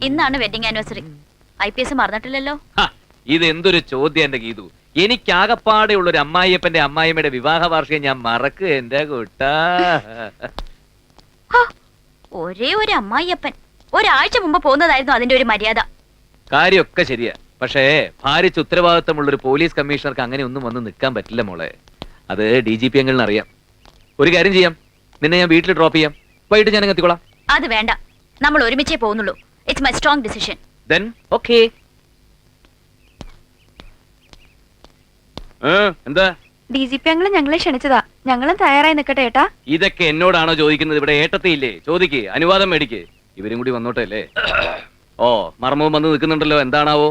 ഇന്നാണ് wedding anniversary. IPS മറന്നിട്ടില്ലല്ലോ. ഇത് എന്തൊരു ചോദ്യം എന്റെ ഗീതു. എനിക്കാകപ്പാടെ ഉള്ള ഒരു അമ്മായിയപ്പന്റെ അമ്മായിമ്മയുടെ വിവാഹ വാർഷികം ഞാൻ മറക്കുക എന്റെ കൂട്ടാ. ഒരേ ഒരു അമ്മായിയപ്പൻ ഒരാഴ്ച മുമ്പ് പോകുന്നതായിരുന്നു അതിന്റെ ഒരു മര്യാദ. കാര്യമൊക്കെ ശരിയാ. പക്ഷേ ഭാരിച്ച ഉത്തരവാദിത്തമുള്ള ഒരു പോലീസ് കമ്മീഷണർക്ക് അങ്ങനെ ഒന്നും വന്ന് നിൽക്കാൻ പറ്റില്ല മോളെ. അത് DGP അങ്കിളിന് അറിയാം. ഒരു കാര്യം ചെയ്യാം, നിന്നെ ഞാൻ വീട്ടിൽ ഡ്രോപ്പ് ചെയ്യാം. വൈകിട്ട് ഞാൻ എത്തിക്കോളാം. അത് വേണ്ട, നമ്മൾ ഒരുമിച്ചേ പോകുന്നുള്ളൂ. It's my strong decision. Then okay. എന്താ? DGP അങ്കിള് ഞങ്ങളെ ക്ഷണിച്ചതാ. ഞങ്ങളും തയ്യാറായി നിൽക്കട്ടെ ഏട്ടാ. ഇതൊക്കെ എന്നോടാണോ ചോദിക്കുന്നത്? ഇവിടെ ഏട്ടത്തിയില്ലേ? ചോദിക്ക്, അനുവാദം മേടിക്ക്. ഇവരും കൂടി വന്നോട്ടെ അല്ലേ? ഓ, മർമ്മവും വന്ന് നിൽക്കുന്നുണ്ടല്ലോ, എന്താണാവോ?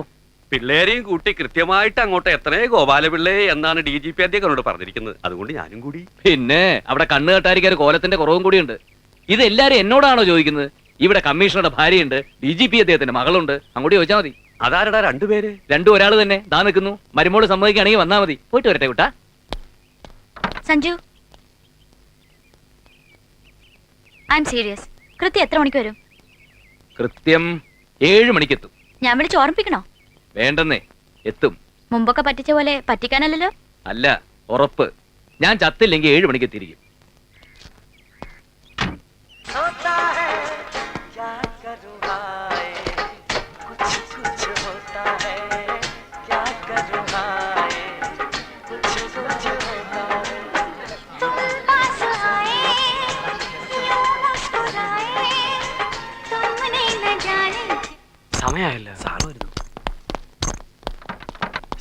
പിള്ളേരെയും കൂട്ടി കൃത്യമായിട്ട് അങ്ങോട്ട് എത്രേ ഗോപാലപിള്ളേ എന്നാണ് DGP അധ്യക്ഷനോട് പറഞ്ഞിരിക്കുന്നത്. അതുകൊണ്ട് ഞാനും കൂടി. പിന്നെ അവിടെ കണ്ണ് കെട്ടാരിക്കാൻ കോലത്തിന്റെ കുറവും കൂടിയുണ്ട്. ഇത് എല്ലാരും എന്നോടാണോ ചോദിക്കുന്നത്? ഇവിടെ കമ്മീഷണറുടെ ഭാര്യയുണ്ട്, DGP അദ്ദേഹത്തിന്റെ മകളുണ്ട്. അങ്ങോട്ട് ചോദിച്ചാൽ മതി. അതാരടാ രണ്ടുപേര്? രണ്ടും ഒരാൾ തന്നെ. ദാ നിൽക്കുന്നു. മരുമോള് സമ്മതിക്കുകയാണെങ്കിൽ വന്നാ മതി. പോയിട്ട് വരട്ടെ കുട്ടാ. Sanju, I M serious. കൃത്യം എത്ര മണിക്ക് വരും? കൃത്യം 7 മണിക്കെത്തും. ഞാൻ വിളിച്ച് ഓർമ്മിപ്പിക്കണോ? വേണ്ടെന്നേ, എത്തും. മുമ്പൊക്കെ പറ്റിച്ച പോലെ പറ്റിക്കാനല്ലോ. അല്ല, ഉറപ്പ്. ഞാൻ ചത്തില്ലെങ്കിൽ 7 മണിക്ക് എത്തിയിരിക്കും. സമയമായില്ല.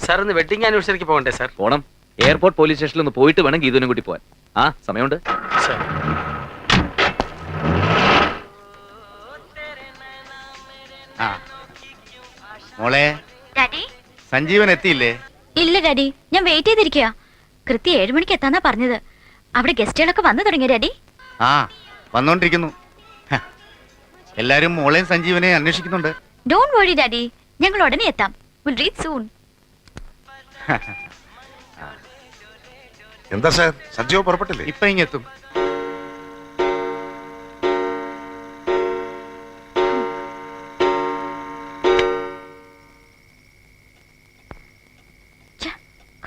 സാർ ഇന്ന് വെഡിങ് ആനിവേഴ്സറിക്ക് പോകണ്ടേ സാർ? പോണം. എയർപോർട്ട് പോലീസ് സ്റ്റേഷനിൽ ഒന്ന് പോയിട്ട് വേണം ഗീതുവിനെ കൂട്ടി പോവാൻ. സമയമുണ്ട്. മോളെ, സഞ്ജീവൻ എത്തിയില്ലേ? ഇല്ല ഡാഡി, ഞാൻ വെയിറ്റ് ചെയ്തിരിക്കുക. കൃത്യം 7 മണിക്ക് എത്താന്നാ പറഞ്ഞത്. അവിടെ ഗസ്റ്റുകളൊക്കെ വന്നു തുടങ്ങിയ ഡാഡി. വന്നോണ്ടിരിക്കുന്നു. എല്ലാരും മോളെയും സഞ്ജീവനെ അന്വേഷിക്കുന്നുണ്ട്. ഡോണ്ട് വറി ഡാഡി, ഞങ്ങൾ ഉടനെ എത്താം. Will reach soon. എന്താ സാർ, സഞ്ജീവ് പുറപ്പെട്ടില്ലേ? ഇപ്പൊ ഇങ്ങെത്തും.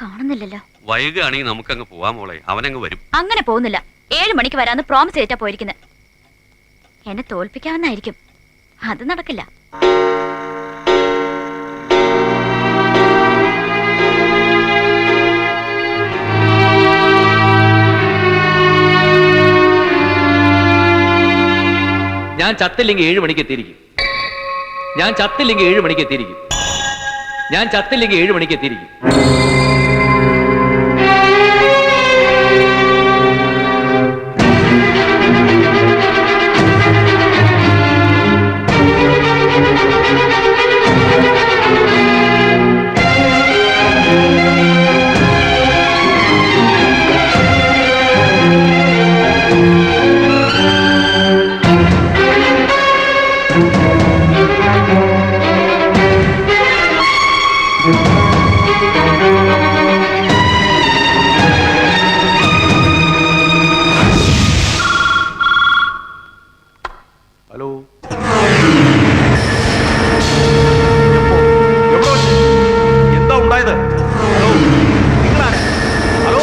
കാണുന്നില്ലല്ലോ. വൈകുകയാണെങ്കിൽ നമുക്കങ്ങ് പോവാം മോളെ. അവനങ്ങ് വരും. അങ്ങനെ പോകുന്നില്ല. 7 മണിക്ക് വരാന്ന് പ്രോമിസ് ചെയ്തിട്ടാ പോയിരിക്കുന്നത്. എന്നെ തോൽപ്പിക്കാവുന്നായിരിക്കും. അത് നടക്കില്ല. ഞാൻ ചത്തില്ലെങ്കിൽ 7 മണിക്ക് എത്തിയിരിക്കും. ഞാൻ ചത്തില്ലെങ്കിൽ 7 മണിക്ക് എത്തിയിരിക്കും. ഞാൻ ചത്തില്ലെങ്കിൽ 7 മണിക്ക് എത്തിയിരിക്കും. ഹലോ, എന്താ ഉണ്ടായത്? ഹലോ, നിങ്ങളാണ്? ഹലോ,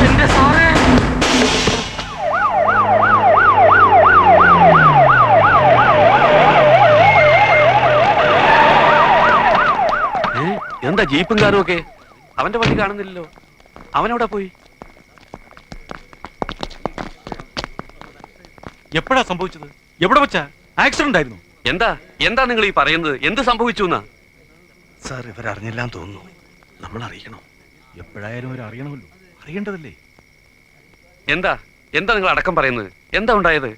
എന്റെ സാറേ, എന്താ ജീപ്പും കാറും ഒക്കെ? അവന്റെ വണ്ടി കാണുന്നില്ലല്ലോ. അവനെവിടെ പോയി? എപ്പോഴാ സംഭവിച്ചത്? എവിടെ വെച്ചാ? ആക്സിഡന്റ് ആയിരുന്നു? എന്താ എന്താ നിങ്ങൾ ഈ പറയുന്നത്? എന്ത് സംഭവിച്ചു എന്നാ? സാർ, ഇവരറിഞ്ഞില്ലാന്ന് തോന്നുന്നു. നമ്മൾ അറിയിക്കണോ? എപ്പോഴായാലും അവർ അറിയണമല്ലോ. അറിയേണ്ടതല്ലേ? എന്താ എന്താ നിങ്ങൾ അടക്കം പറയുന്നത്? എന്താ ഉണ്ടായത്?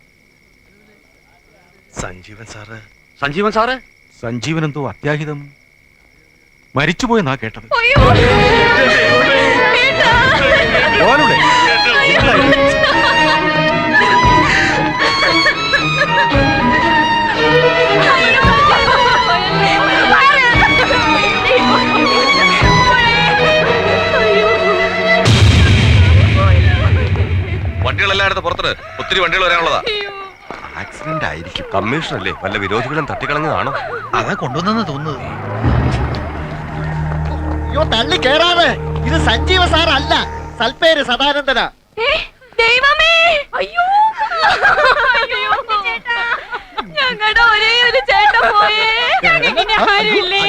സഞ്ജീവൻ സാറ്. സഞ്ജീവൻ സാറ്? സഞ്ജീവൻ എന്തോ അത്യാഹിതം മരിച്ചുപോയെന്നാ കേട്ടത്. പുറത്ത് ഒത്തിരി വണ്ടികൾ വരാനുള്ളതാ. ആക്സിഡന്റ് ആയിരിക്കും. കമ്മീഷണർ അല്ലേ, വല്ല വിരോധികളും തട്ടിക്കളഞ്ഞതാണോ? അതാ കൊണ്ടുവന്നെന്ന് തോന്നുന്നത്. അയ്യോ തള്ളി കേറാതെ, ഇത് സഞ്ജീവ സാറല്ല, സൽപ്പേര് സദാനന്ദനാ. ദൈവമേ, അയ്യോ ഞങ്ങളുടെ ഒരേ ഒരു ചേട്ടൻ പോയേ. ഞങ്ങൾക്ക് ആരുമില്ലേ?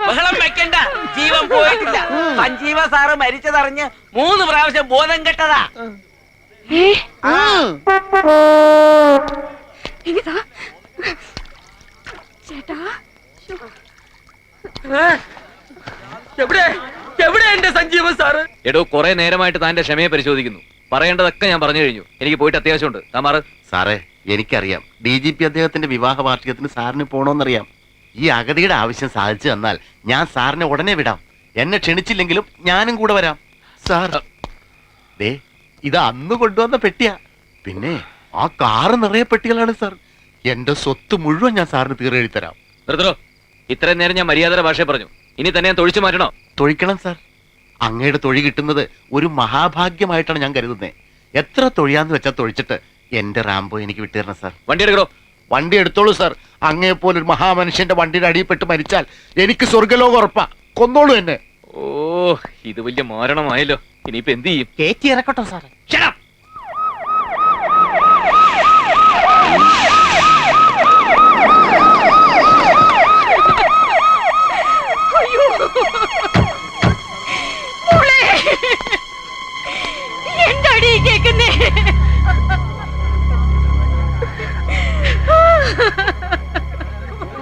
ബഹളം വെക്കണ്ട, ജീവൻ പോയിട്ടില്ല. സഞ്ജീവ സാറ് മരിച്ചതറിഞ്ഞ് 3 പ്രാവശ്യം ബോധം കെട്ടതാ. ഇതാ ചേട്ടാ, എവിടെ എവിടെ എന്റെ സഞ്ജീവ സാറ്? എടോ കുറെ നേരമായിട്ട് താന്റെ ക്ഷമയെ പരിശോധിക്കുന്നു. പറയേണ്ടതൊക്കെ ഞാൻ പറഞ്ഞു കഴിഞ്ഞു. എനിക്ക് പോയിട്ട് അത്യാവശ്യമുണ്ട്. താമാറ്. സാറേ, എനിക്കറിയാം DGP അദ്ദേഹത്തിന്റെ വിവാഹ വാർഷികത്തിന് സാറിന് പോണോന്നറിയാം. ഈ അഗതിയുടെ ആവശ്യം സാധിച്ചു തന്നാൽ ഞാൻ സാറിനെ ഉടനെ വിടാം. എന്നെ ക്ഷണിച്ചില്ലെങ്കിലും ഞാനും കൂടെ വരാം. സാർ ദേ, ഇത് അന്ന് കൊണ്ടുവന്ന പെട്ടിയാ. പിന്നെ ആ കാറ് നിറയെ പെട്ടികളാണ് സാർ. എന്റെ സ്വത്ത് മുഴുവൻ ഞാൻ സാറിന് തീരെഴുതി തരാം. നിർത്തോ. ഇത്രയും നേരം ഞാൻ മര്യാദയുടെ ഭാഷയെ പറഞ്ഞു. ഇനി തന്നെ ഞാൻ തൊഴിച്ചു മാറ്റണോ? തൊഴിക്കണം സാർ. അങ്ങയുടെ തൊഴി കിട്ടുന്നത് ഒരു മഹാഭാഗ്യമായിട്ടാണ് ഞാൻ കരുതുന്നത്. എത്ര തൊഴിയാന്ന് വെച്ചാൽ തൊഴിച്ചിട്ട് എന്റെ റാംബോ എനിക്ക് വിട്ടുതരണം സാർ. വണ്ടി എടുക്കണോ? വണ്ടി എടുത്തോളൂ സാർ. അങ്ങേപ്പോലൊരു മഹാമനുഷ്യന്റെ വണ്ടിയുടെ അടിയിൽപ്പെട്ട് മരിച്ചാൽ എനിക്ക് സ്വർഗലോകം ഉറപ്പാ. കൊന്നോളൂ എന്നെ. ഓ, ഇത് വലിയ മാരണമായല്ലോ. ഇനിയിപ്പോ എന്ത് ചെയ്യും? കേറ്റി ഇറക്കട്ടോ സാറേ. എന്താടി കേക്കുന്നേ?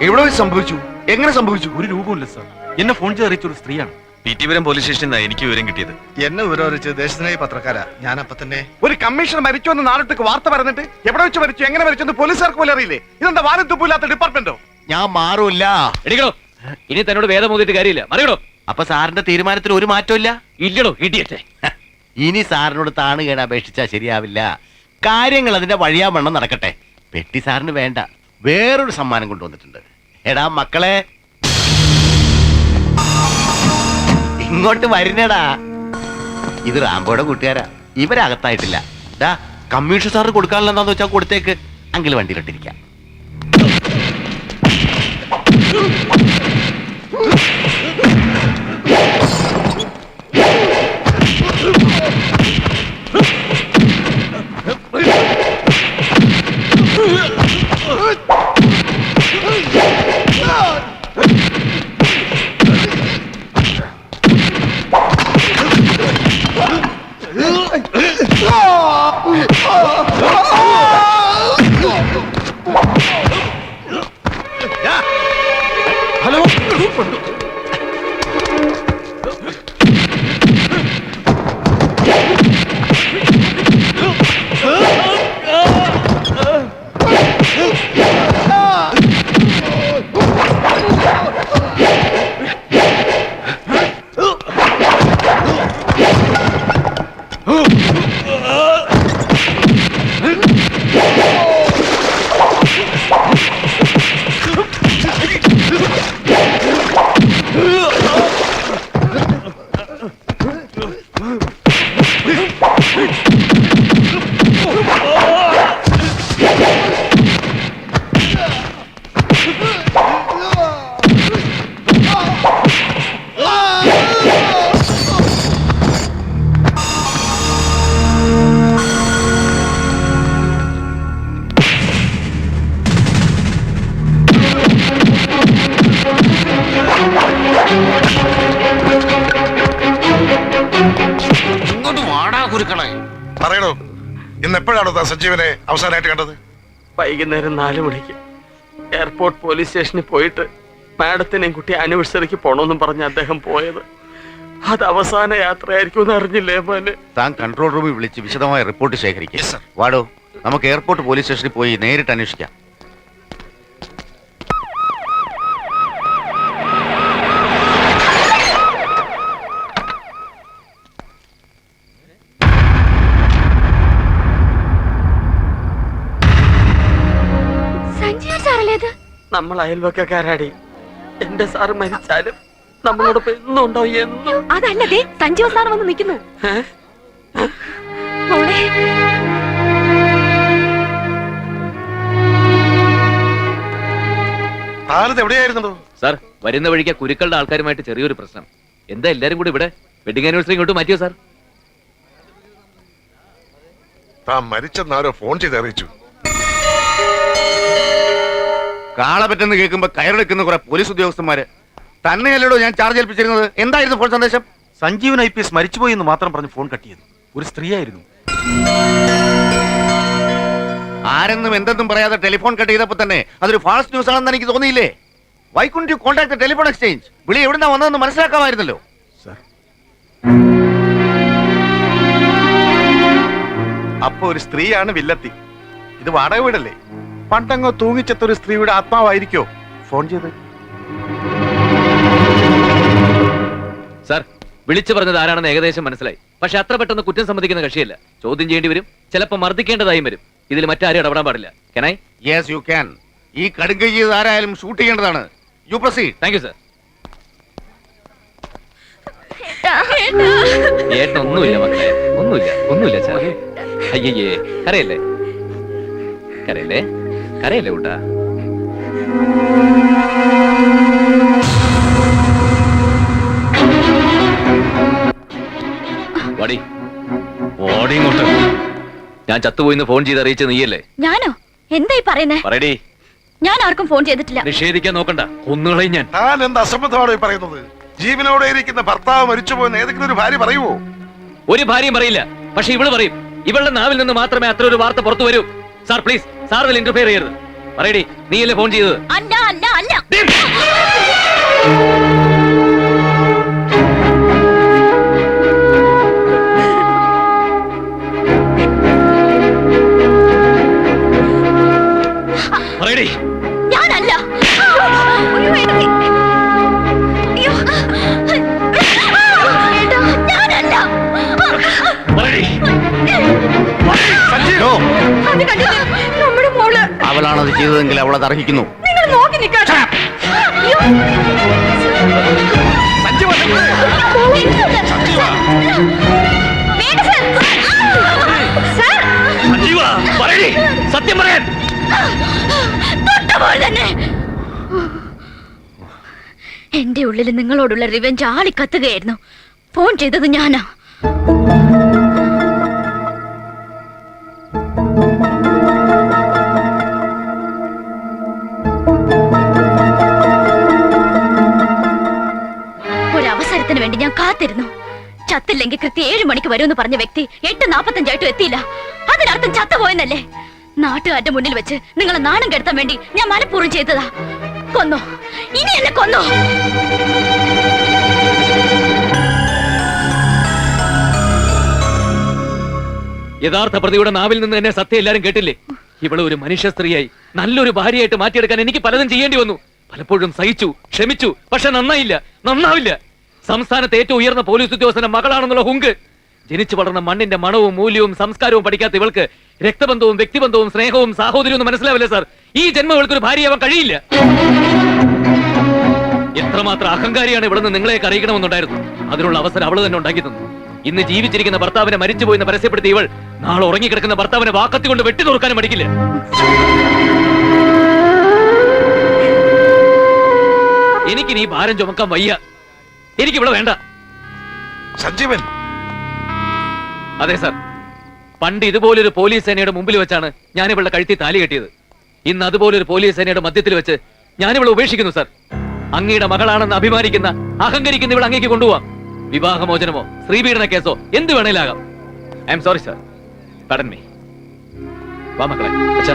എവിടെ വെച്ച് സംഭവിച്ചു? എങ്ങനെ സംഭവിച്ചു? ഒരു രൂപമില്ല സാർ. എന്നെ ഫോൺ ചെയ്ത് അറിയിച്ചൊരു സ്ത്രീയാണ്. ടി.ടി.പുരം പോലീസ് സ്റ്റേഷനിൽ നിന്നാണ് എനിക്ക് വിവരം കിട്ടിയത്. എന്നെ വിവരറിയിച്ച് ദേശസ്നേഹി പത്രക്കാരാ. ഞാൻ അപ്പൊ തന്നെ ഒരു കമ്മീഷൻ മരിച്ചു എന്ന് നാട്ടിലേക്ക് വാർത്ത പറഞ്ഞിട്ട് എവിടെ വെച്ച് മരിച്ചു, എങ്ങനെ മരിച്ചെന്ന് പോലീസുകാർക്ക് പോലും അറിയില്ലേ? ഇതെന്താ വാലും തുപ്പില്ലാത്ത ഡിപ്പാർട്ട്മെന്റോ? ഞാൻ മാറൂല്ല. എടുക്കണോ? ഇനി തന്നോട് വേദം മോദിയിട്ട് കാര്യമില്ല. മറിയടോ. അപ്പൊ സാറിന്റെ തീരുമാനത്തിൽ ഒരു മാറ്റമില്ല? ഇല്ലടോ, ഇടിയട്ടെ. ഇനി സാറിനോട് താണുകേട് അപേക്ഷിച്ചാൽ ശരിയാവില്ല. കാര്യങ്ങൾ അതിന്റെ വഴിയാവണ്ണം നടക്കട്ടെ. പെട്ടി സാറിന് വേണ്ട, വേറൊരു സമ്മാനം കൊണ്ടുവന്നിട്ടുണ്ട്. എടാ മക്കളെ, ഇങ്ങോട്ട് വരുന്നേടാ. ഇത് റാംബോയുടെ കൂട്ടുകാരാ. ഇവരകത്തായിട്ടില്ല. ഡാ, കമ്മീഷൻ സാറിന് കൊടുക്കാനുള്ള എന്താന്ന് വെച്ചാൽ കൊടുത്തേക്ക്. അങ്കിൾ വണ്ടിയിലിട്ടിരിക്കാം. ഹലോ, പറയണോ, ഇന്ന് എപ്പോഴാണോ സഞ്ജീവനെ അവസാനമായിട്ട് കണ്ടത്? വൈകുന്നേരം 4 മണിക്ക് എയർപോർട്ട് പോലീസ് സ്റ്റേഷനിൽ പോയിട്ട് മാഡത്തിനെയും കുട്ടി ആനിവേഴ്സറിക്ക് പോണോന്നും പറഞ്ഞ് അദ്ദേഹം പോയത്. അത് അവസാന യാത്രയായിരിക്കും എന്ന് അറിഞ്ഞില്ലേ മോനെ? താൻ കൺട്രോൾ റൂമിൽ വിളിച്ച് വിശദമായ റിപ്പോർട്ട് ശേഖരിക്കും. വാടോ, നമുക്ക് എയർപോർട്ട് പോലീസ് സ്റ്റേഷനിൽ പോയി നേരിട്ട് അന്വേഷിക്കാം. നമ്മൾ അയൽവക്കാരാടി. എന്റെ സാറ് മരിച്ചാലും നമ്മളോടൊപ്പം എന്നും ഉണ്ടാവും. എന്നും അതല്ലേ സഞ്ജീവ സാർ വന്ന് നിൽക്കുന്നു. മോളെ താനത് എവിടെയായിരുന്നോ? സാർ വരുന്ന വഴിക്ക് കുരുക്കളുടെ ആൾക്കാരുമായിട്ട് ചെറിയൊരു പ്രശ്നം. എന്താ എല്ലാരും കൂടി ഇവിടെ വെഡിങ് ആനിവേഴ്സറി ഇങ്ങോട്ട് മാറ്റിയോ സാർ? താൻ മരിച്ചെന്നാരോ ഫോൺ ചെയ്ത് അറിയിച്ചു. കാള പറ്റെന്ന് കേൾക്കുമ്പോ കയറെടുക്കുന്ന കുറെ പോലീസ് ഉദ്യോഗസ്ഥന്മാര് തന്നെയല്ലടോ ഞാൻ ചാർജ് ഏൽപ്പിച്ചിരുന്നത്. എന്തായിരുന്നു ഫോൺ സന്ദേശം? സഞ്ജീവൻ IPS മരിച്ചുപോയി എന്ന് മാത്രം പറഞ്ഞ് ഫോൺ കട്ട് ചെയ്തു. ഒരു സ്ത്രീയായിരുന്നു. ആരെന്നും എന്തെന്നും പറയാതെ ടെലിഫോൺ കട്ട് ചെയ്തപ്പോ തന്നെ അതൊരു ഫാൾസ് ന്യൂസ് ആണെന്ന് എനിക്ക് തോന്നിയില്ലേ? Why couldn't you contact telephone exchange? വിളി എവിടുന്നാ വന്നതെന്ന് മനസ്സിലാക്കാമായിരുന്നല്ലോ. അപ്പൊ ഒരു സ്ത്രീയാണ് വില്ലത്തി. ഇത് വാടക വീടല്ലേ? പണ്ടങ്ങോ തൂങ്ങിച്ചെത്തൊരു സ്ത്രീയുടെ ആത്മാവായിരിക്കോ ഫോൺ ചെയ്ത്? സാർ വിളിച്ചു പറഞ്ഞത് ആരാണെന്ന് ഏകദേശം മനസ്സിലായി. പക്ഷെ അത്ര പെട്ടെന്ന് കുറ്റം സമ്മതിക്കുന്ന കക്ഷിയല്ല. ചോദ്യം ചെയ്യേണ്ടി വരും, ചിലപ്പോൾ മർദ്ദിക്കേണ്ടതായും വരും. ഇതിൽ മറ്റാരും ഇടപെടാൻ പാടില്ല. കെനായി? Yes you can. ഈ കടുങ്കൈ ചെയ്ത് ആരായാലും ഷൂട്ട് ചെയ്യേണ്ടതാണ്. You proceed. Thank you sir. ഏട്ടനൊന്നുമില്ല മക്കളെ, ഒന്നുമില്ല സാർ. അയ്യേ കരയല്ലേ കൂട്ടാ. ഓടിങ്ങോട്ട്. ഞാൻ ചത്തുപോയിന്ന് ഫോൺ ചെയ്ത് അറിയിച്ച നീയല്ലേ? ഞാനോ? എന്തായി പറയുന്നേ? പറയടി. ഞാൻ ആർക്കും ഫോൺ ചെയ്തിട്ടില്ല. നിഷേധിക്കാൻ നോക്കണ്ട, ഒന്നുകളയും ഞാൻ. താൻ എന്ത് അസംബന്ധമാണോ ഈ പറയുന്നത്? ജീവനോടെ ഇരിക്കുന്ന ഭർത്താവ് മരിച്ചുപോയെന്ന് ഏതെങ്കിലും ഒരു ഭാര്യ പറയുവോ? ഒരു ഭാര്യയും പറയില്ല, പക്ഷെ ഇവള് പറയും. ഇവളുടെ നാവിൽ നിന്ന് മാത്രമേ അത്ര ഒരു വാർത്ത പുറത്തു വരൂ. സാർ പ്ലീസ്, സാർ ഇതിൽ ഇന്റർഫിയർ ചെയ്യരുത്. പറയടി, നീയല്ലേ ഫോൺ ചെയ്തത്? അല്ല അല്ല അല്ല. പറയടി. ഞാനല്ല. ഞാനല്ല. നമ്മുടെ മോള് അവളാണത് ചെയ്തതെങ്കിൽ അവളത് അർഹിക്കുന്നു. നിങ്ങൾ നോക്കി നിൽക്കാതെ. സത്യം പറയാൻ എന്റെ ഉള്ളിൽ നിങ്ങളോടുള്ള റിവെഞ്ച് ആളിക്കത്തുകയായിരുന്നു. ഫോൺ ചെയ്തത് ഞാനാ. ഒരവസരത്തിന് വേണ്ടി ഞാൻ കാത്തിരുന്നു. ചത്തില്ലെങ്കിൽ കൃത്യം 7 മണിക്ക് വരുമെന്ന് പറഞ്ഞ വ്യക്തി 8:45 എത്തിയില്ല. അതിനർത്ഥം ചത്തുപോയെന്നല്ലേ? നാട്ടുകാരുടെ മുന്നിൽ വെച്ച് നിങ്ങളെ നാണം കെടുത്താൻ വേണ്ടി ഞാൻ മനഃപൂർവ്വം ചെയ്തതാ. കൊന്നോ, ഇനി എന്നെ കൊന്നോ. യഥാർത്ഥ പ്രതിയുടെ നാവിൽ നിന്ന് എന്നെ സത്യം എല്ലാരും കേട്ടില്ലേ? ഇവള് ഒരു മനുഷ്യ സ്ത്രീയായി നല്ലൊരു ഭാര്യയായിട്ട് മാറ്റിയെടുക്കാൻ എനിക്ക് പലതും ചെയ്യേണ്ടി വന്നു. പലപ്പോഴും സഹിച്ചു, ക്ഷമിച്ചു. പക്ഷെ നന്നാവില്ല. സംസ്ഥാനത്തെ ഏറ്റവും ഉയർന്ന പോലീസ് ഉദ്യോഗസ്ഥന്റെ മകളാണെന്നുള്ള ഹുങ്ക്. ജനിച്ചു വളർന്ന മണ്ണിന്റെ മണവും മൂല്യവും സംസ്കാരവും പഠിക്കാത്ത ഇവൾക്ക് രക്തബന്ധവും വ്യക്തിബന്ധവും സ്നേഹവും സാഹോദര്യവും മനസ്സിലാവില്ല സാർ. ഈ ജന്മം ഇവൾക്കൊരു ഭാര്യയാവാൻ കഴിയില്ല. എത്രമാത്രം അഹങ്കാരിയാണ് ഇവിടുന്ന് നിങ്ങളെയൊക്കെ അറിയിക്കണമെന്നുണ്ടായിരുന്നു. അതിനുള്ള അവസരം അവള് തന്നെ ഉണ്ടാക്കി തന്നു. ഇന്ന് ജീവിച്ചിരിക്കുന്ന ഭർത്താവിനെ മരിച്ചുപോയിന്ന് പരസ്യപ്പെടുത്തി ഇവൾ നാളെ ഉറങ്ങിക്കിടക്കുന്ന ഭർത്താവിനെ വാക്കത്തി കൊണ്ട് വെട്ടി നോക്കാനും മടിക്കില്ല. എനിക്കിനി ഭാരം ചുമക്കാൻ വയ്യ. എനിക്കിവിടെ വേണ്ട. സഞ്ജീവൻ. അതെ സാർ, പണ്ട് ഇതുപോലൊരു പോലീസ് സേനയുടെ മുമ്പിൽ വെച്ചാണ് ഞാൻ ഇവളുടെ കഴുത്തി താലി കെട്ടിയത്. ഇന്ന് അതുപോലൊരു പോലീസ് സേനയുടെ മധ്യത്തിൽ വെച്ച് ഞാനിവളെ ഉപേക്ഷിക്കുന്നു സാർ. അങ്ങയുടെ മകളാണെന്ന് അഭിമാനിക്കുന്ന അഹങ്കരിക്കുന്ന ഇവൾ അങ്ങേക്ക് കൊണ്ടുപോവാം. വിവാഹമോചനമോ സ്ത്രീപീഡന കേസോ എന്ത് വേണേലാകാം. I am sorry sir, pardon me. വാ മക്കളെ. അച്ഛാ